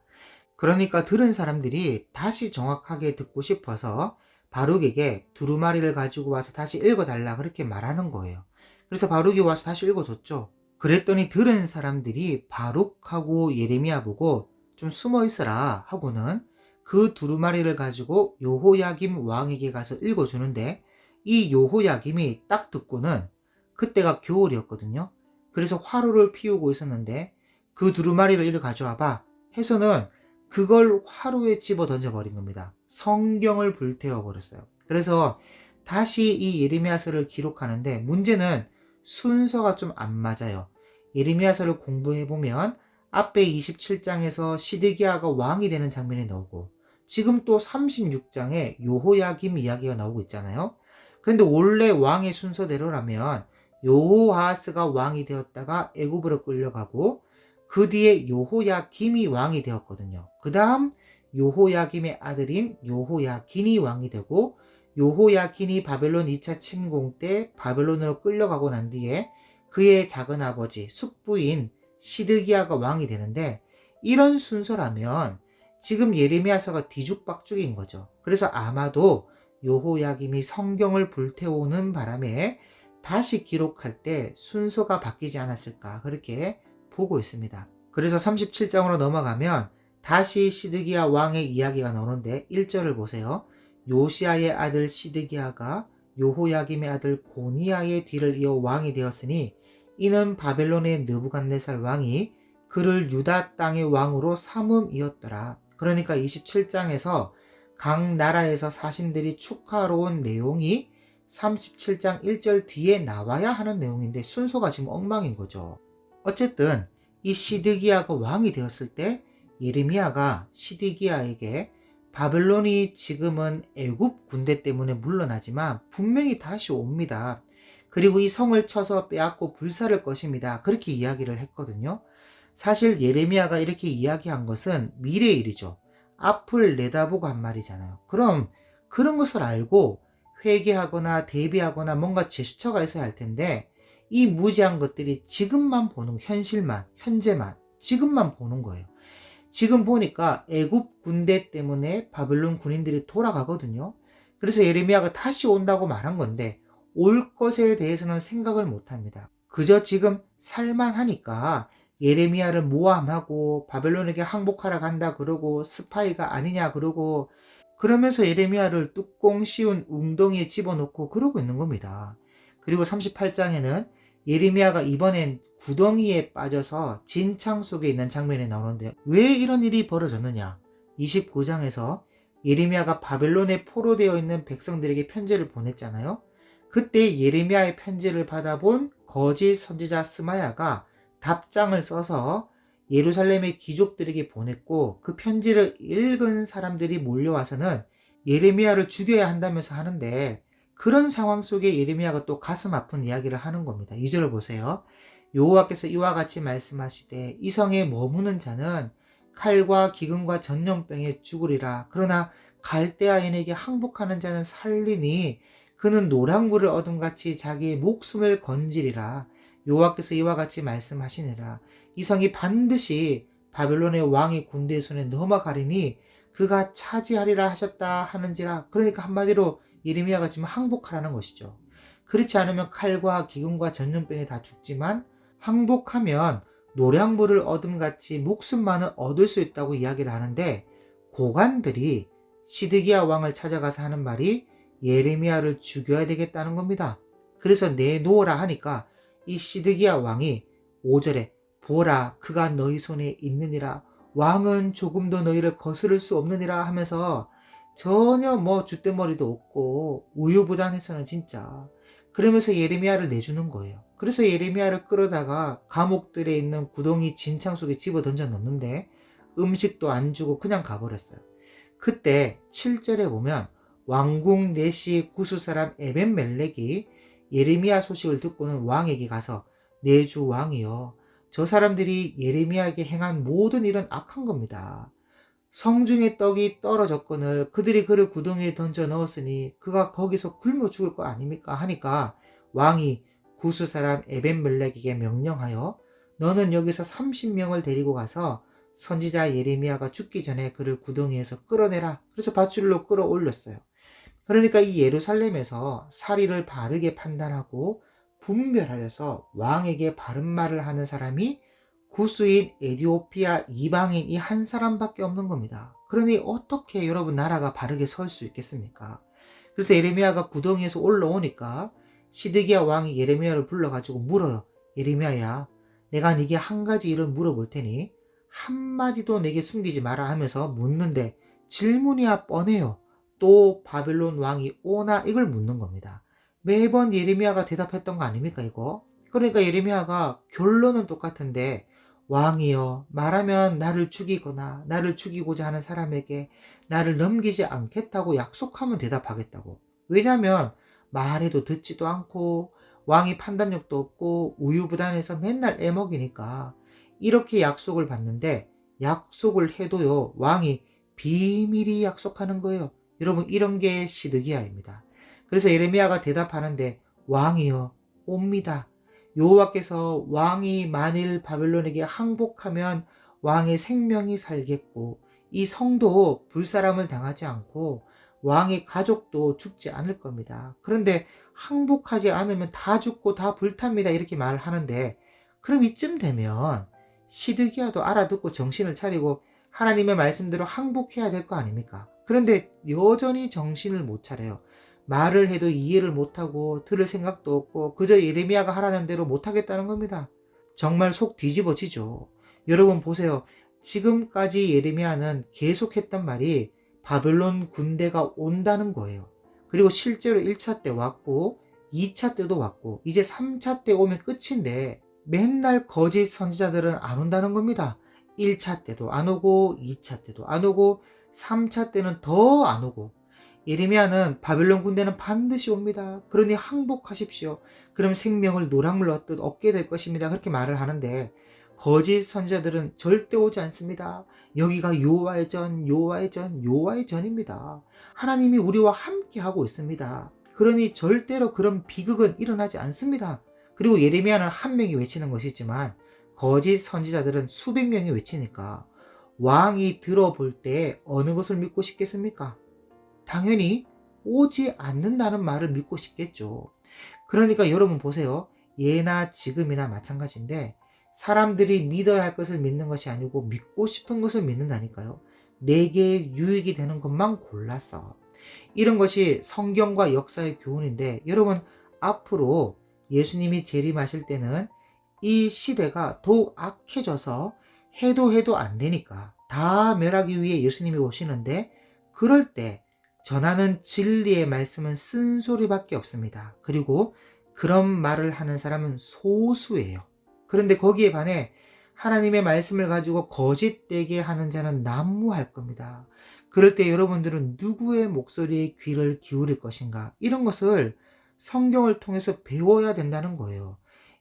그러니까 들은 사람들이 다시 정확하게 듣고 싶어서 바룩에게 두루마리를 가지고 와서 다시 읽어달라 그렇게 말하는 거예요. 그래서 바룩이 와서 다시 읽어줬죠. 그랬더니 들은 사람들이 바룩하고 예레미야 보고 좀 숨어 있어라 하고는 그 두루마리를 가지고 여호야김 왕에게 가서 읽어주는데 이 여호야김이 딱 듣고는 그때가 겨울이었거든요. 그래서 화로를 피우고 있었는데 그 두루마리를 이리 가져와봐 해서는 그걸 화로에 집어 던져버린 겁니다. 성경을 불태워 버렸어요. 그래서 다시 이 예레미야서를 기록하는데 문제는 순서가 좀 안 맞아요. 예레미야서를 공부해보면 앞에 27장에서 시드기야가 왕이 되는 장면이 나오고 지금 또 36장에 여호야김 이야기가 나오고 있잖아요. 그런데 원래 왕의 순서대로라면 여호아하스가 왕이 되었다가 애굽으로 끌려가고 그 뒤에 여호야김이 왕이 되었거든요. 그 다음 여호야김의 아들인 여호야긴이 왕이 되고 여호야긴이 바벨론 2차 침공 때 바벨론으로 끌려가고 난 뒤에 그의 작은 아버지 숙부인 시드기야가 왕이 되는데 이런 순서라면 지금 예레미야서가 뒤죽박죽인 거죠. 그래서 아마도 여호야김이 성경을 불태우는 바람에 다시 기록할 때 순서가 바뀌지 않았을까 그렇게 보고 있습니다. 그래서 37장으로 넘어가면 다시 시드기야 왕의 이야기가 나오는데 1절을 보세요. 요시아의 아들 시드기야가 여호야김의 아들 고니야의 뒤를 이어 왕이 되었으니 이는 바벨론의 느부갓네살 왕이 그를 유다 땅의 왕으로 삼음이었더라. 그러니까 27장에서 각 나라에서 사신들이 축하로운 내용이 37장 1절 뒤에 나와야 하는 내용인데 순서가 지금 엉망인 거죠. 어쨌든 이 시드기야가 왕이 되었을 때 예레미야가 시드기야에게 바벨론이 지금은 애굽 군대 때문에 물러나지만 분명히 다시 옵니다. 그리고 이 성을 쳐서 빼앗고 불살을 것입니다. 그렇게 이야기를 했거든요. 사실 예레미야가 이렇게 이야기한 것은 미래의 일이죠. 앞을 내다보고 한 말이잖아요. 그럼 그런 것을 알고 회개하거나 대비하거나 뭔가 제스처가 있어야 할 텐데 이 무지한 것들이 지금만 보는 현실만, 현재만, 지금만 보는 거예요. 지금 보니까 애굽 군대 때문에 바벨론 군인들이 돌아가거든요. 그래서 예레미야가 다시 온다고 말한 건데 올 것에 대해서는 생각을 못합니다. 그저 지금 살만하니까 예레미야를 모함하고 바벨론에게 항복하러 간다 그러고 스파이가 아니냐 그러고 그러면서 예레미야를 뚜껑 씌운 웅덩이에 집어넣고 그러고 있는 겁니다. 그리고 38장에는 예레미야가 이번엔 구덩이에 빠져서 진창 속에 있는 장면이 나오는데 왜 이런 일이 벌어졌느냐? 29장에서 예레미야가 바벨론에 포로되어 있는 백성들에게 편지를 보냈잖아요. 그때 예레미야의 편지를 받아본 거짓 선지자 스마야가 답장을 써서 예루살렘의 귀족들에게 보냈고 그 편지를 읽은 사람들이 몰려와서는 예레미야를 죽여야 한다면서 하는데 그런 상황 속에 예레미야가 또 가슴 아픈 이야기를 하는 겁니다. 2절을 보세요. 여호와께서 이와 같이 말씀하시되 이 성에 머무는 자는 칼과 기근과 전염병에 죽으리라. 그러나 갈대아인에게 항복하는 자는 살리니 그는 노량물을 얻음같이 자기의 목숨을 건지리라. 여호와께서 이와 같이 말씀하시니라. 이 성이 반드시 바벨론의 왕의 군대의 손에 넘어가리니 그가 차지하리라 하셨다 하는지라. 그러니까 한마디로 예레미야가 지금 항복하라는 것이죠. 그렇지 않으면 칼과 기근과 전염병에 다 죽지만 항복하면 노량물을 얻음같이 목숨만은 얻을 수 있다고 이야기를 하는데 고관들이 시드기야 왕을 찾아가서 하는 말이 예레미야를 죽여야 되겠다는 겁니다. 그래서 내놓으라 하니까 이 시드기야 왕이 5절에 보라, 그가 너희 손에 있느니라. 왕은 조금도 너희를 거스를 수 없느니라 하면서 전혀 뭐 줏대머리도 없고 우유부단해서는 진짜. 그러면서 예레미야를 내주는 거예요. 그래서 예레미야를 끌어다가 감옥들에 있는 구덩이 진창 속에 집어 던져 넣는데 음식도 안 주고 그냥 가버렸어요. 그때 7절에 보면 왕궁 내시 구스 사람 에벤멜렉이 예레미야 소식을 듣고는 왕에게 가서 내 주 왕이여, 저 사람들이 예레미야에게 행한 모든 일은 악한 겁니다. 성중의 떡이 떨어졌거늘 그들이 그를 구덩이에 던져 넣었으니 그가 거기서 굶어 죽을 거 아닙니까 하니까 왕이 구스 사람 에벤멜렉에게 명령하여 너는 여기서 30명을 데리고 가서 선지자 예레미야가 죽기 전에 그를 구덩이에서 끌어내라. 그래서 밧줄로 끌어올렸어요. 그러니까 이 예루살렘에서 사리를 바르게 판단하고 분별하여서 왕에게 바른 말을 하는 사람이 구스인 에디오피아 이방인 이 한 사람밖에 없는 겁니다. 그러니 어떻게 여러분 나라가 바르게 설 수 있겠습니까? 그래서 예레미야가 구덩이에서 올라오니까 시드기야 왕이 예레미야를 불러가지고 물어요. 예레미야야, 내가 네게 한 가지 일을 물어볼 테니 한마디도 내게 숨기지 마라 하면서 묻는데 질문이야 뻔해요. 또 바벨론 왕이 오나 이걸 묻는 겁니다. 매번 예레미야가 대답했던 거 아닙니까 이거? 그러니까 예레미야가 결론은 똑같은데 왕이여, 말하면 나를 죽이거나 나를 죽이고자 하는 사람에게 나를 넘기지 않겠다고 약속하면 대답하겠다고. 왜냐면 말해도 듣지도 않고 왕이 판단력도 없고 우유부단해서 맨날 애먹이니까 이렇게 약속을 받는데 약속을 해도요 왕이 비밀히 약속하는 거예요. 여러분 이런 게 시드기야입니다. 그래서 예레미야가 대답하는데 왕이여 옵니다. 여호와께서 왕이 만일 바벨론에게 항복하면 왕의 생명이 살겠고 이 성도 불사람을 당하지 않고 왕의 가족도 죽지 않을 겁니다. 그런데 항복하지 않으면 다 죽고 다 불탑니다. 이렇게 말을 하는데 그럼 이쯤 되면 시드기야도 알아듣고 정신을 차리고 하나님의 말씀대로 항복해야 될 거 아닙니까? 그런데 여전히 정신을 못 차려요. 말을 해도 이해를 못하고 들을 생각도 없고 그저 예레미야가 하라는 대로 못하겠다는 겁니다. 정말 속 뒤집어지죠. 여러분 보세요. 지금까지 예레미야는 계속했던 말이 바벨론 군대가 온다는 거예요. 그리고 실제로 1차 때 왔고 2차 때도 왔고 이제 3차 때 오면 끝인데 맨날 거짓 선지자들은 안 온다는 겁니다. 1차 때도 안 오고 2차 때도 안 오고 3차 때는 더 안 오고 예레미야는 바벨론 군대는 반드시 옵니다. 그러니 항복하십시오. 그럼 생명을 노랑물 얻듯 얻게 될 것입니다. 그렇게 말을 하는데 거짓 선지자들은 절대 오지 않습니다. 여기가 여호와의 전, 여호와의 전, 여호와의 전입니다. 하나님이 우리와 함께 하고 있습니다. 그러니 절대로 그런 비극은 일어나지 않습니다. 그리고 예레미야는 한 명이 외치는 것이지만 거짓 선지자들은 수백 명이 외치니까 왕이 들어볼 때 어느 것을 믿고 싶겠습니까? 당연히 오지 않는다는 말을 믿고 싶겠죠. 그러니까 여러분 보세요. 예나 지금이나 마찬가지인데 사람들이 믿어야 할 것을 믿는 것이 아니고 믿고 싶은 것을 믿는다니까요. 내게 유익이 되는 것만 골랐어. 이런 것이 성경과 역사의 교훈인데 여러분 앞으로 예수님이 재림하실 때는 이 시대가 더욱 악해져서 해도 안 되니까 다 멸하기 위해 예수님이 오시는데 그럴 때 전하는 진리의 말씀은 쓴소리밖에 없습니다. 그리고 그런 말을 하는 사람은 소수예요. 그런데 거기에 반해 하나님의 말씀을 가지고 거짓되게 하는 자는 난무할 겁니다. 그럴 때 여러분들은 누구의 목소리에 귀를 기울일 것인가? 이런 것을 성경을 통해서 배워야 된다는 거예요.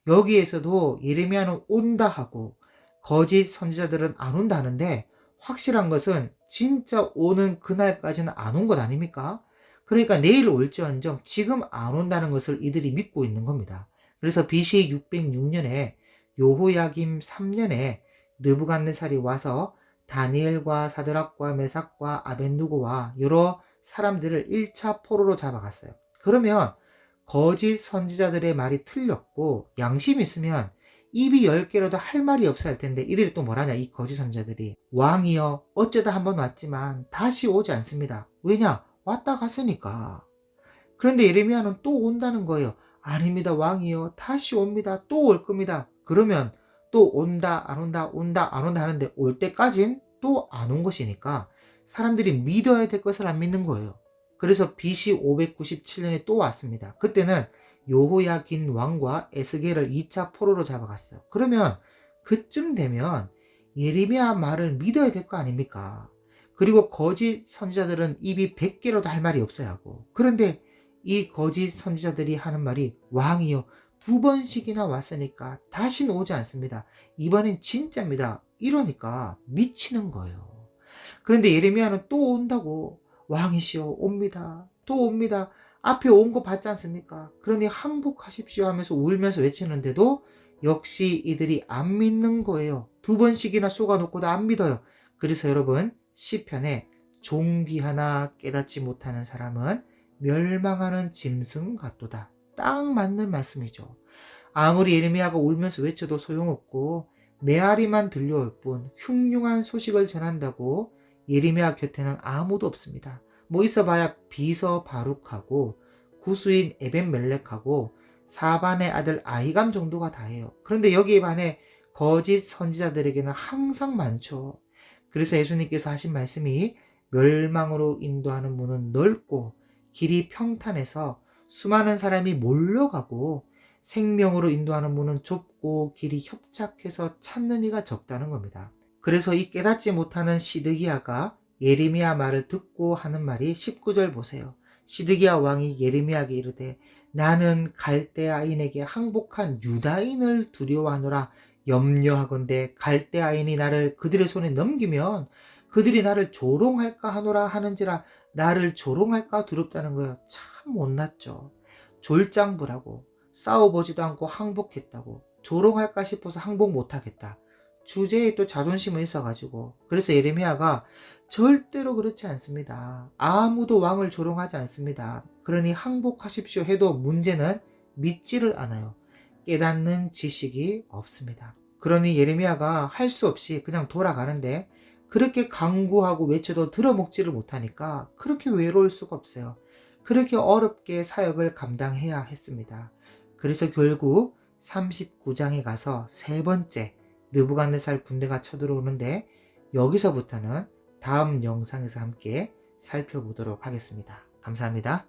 여기에서도 예레미야는 온다 하고 거짓 선지자들은 안 온다 하는데 확실한 것은 진짜 오는 그날까지는 안 온 것 아닙니까? 그러니까 내일 올지언정 지금 안 온다는 것을 이들이 믿고 있는 겁니다. 그래서 BC 606년에 요호야김 3년에 느부갓네살이 와서 다니엘과 사드락과 메삭과 아벤누고와 여러 사람들을 1차 포로로 잡아갔어요. 그러면 거짓 선지자들의 말이 틀렸고 양심 있으면 입이 10개라도 할 말이 없어야 할 텐데 이들이 또 뭐라냐 이 거짓 선지자들이 왕이여 어쩌다 한번 왔지만 다시 오지 않습니다. 왜냐? 왔다 갔으니까. 그런데 예레미야는 또 온다는 거예요. 아닙니다 왕이여 다시 옵니다. 또 올 겁니다. 그러면 또 온다 안 온다 온다 안 온다 하는데 올 때까진 또 안 온 것이니까 사람들이 믿어야 될 것을 안 믿는 거예요. 그래서 BC 597년에 또 왔습니다. 그때는 요호야긴 왕과 에스겔을 2차 포로로 잡아갔어요. 그러면 그쯤 되면 예레미야 말을 믿어야 될 거 아닙니까? 그리고 거짓 선지자들은 입이 100개로도 할 말이 없어야 하고, 그런데 이 거짓 선지자들이 하는 말이 왕이요 2번씩이나 왔으니까 다시는 오지 않습니다. 이번엔 진짜입니다. 이러니까 미치는 거예요. 그런데 예레미야는 또 온다고, 왕이시여 옵니다. 또 옵니다. 앞에 온 거 봤지 않습니까? 그러니 항복하십시오 하면서 울면서 외치는데도 역시 이들이 안 믿는 거예요. 2번씩이나 쏘아놓고도 안 믿어요. 그래서 여러분, 시편에 종기 하나 깨닫지 못하는 사람은 멸망하는 짐승 같도다. 딱 맞는 말씀이죠. 아무리 예레미야가 울면서 외쳐도 소용없고 메아리만 들려올 뿐 흉흉한 소식을 전한다고 예레미야 곁에는 아무도 없습니다. 뭐 있어봐야 비서 바룩하고 구수인 에벤멜렉하고 사반의 아들 아히감 정도가 다예요. 그런데 여기에 반해 거짓 선지자들에게는 항상 많죠. 그래서 예수님께서 하신 말씀이 멸망으로 인도하는 문은 넓고 길이 평탄해서 수많은 사람이 몰려가고 생명으로 인도하는 문은 좁고 길이 협착해서 찾는 이가 적다는 겁니다. 그래서 이 깨닫지 못하는 시드기야가 예레미야 말을 듣고 하는 말이 19절 보세요. 시드기야 왕이 예레미야에게 이르되 나는 갈대아인에게 항복한 유다인을 두려워하노라. 염려하건대 갈대아인이 나를 그들의 손에 넘기면 그들이 나를 조롱할까 하노라 하는지라. 나를 조롱할까 두렵다는 거예요. 참 못났죠. 졸장부라고 싸워보지도 않고 항복했다고 조롱할까 싶어서 항복 못하겠다. 주제에 또 자존심은 있어가지고, 그래서 예레미야가 절대로 그렇지 않습니다. 아무도 왕을 조롱하지 않습니다. 그러니 항복하십시오 해도 문제는 믿지를 않아요. 깨닫는 지식이 없습니다. 그러니 예레미야가 할 수 없이 그냥 돌아가는데, 그렇게 강구하고 외쳐도 들어먹지를 못하니까 그렇게 외로울 수가 없어요. 그렇게 어렵게 사역을 감당해야 했습니다. 그래서 결국 39장에 가서 세 번째 느부갓네살 군대가 쳐들어오는데, 여기서부터는 다음 영상에서 함께 살펴보도록 하겠습니다. 감사합니다.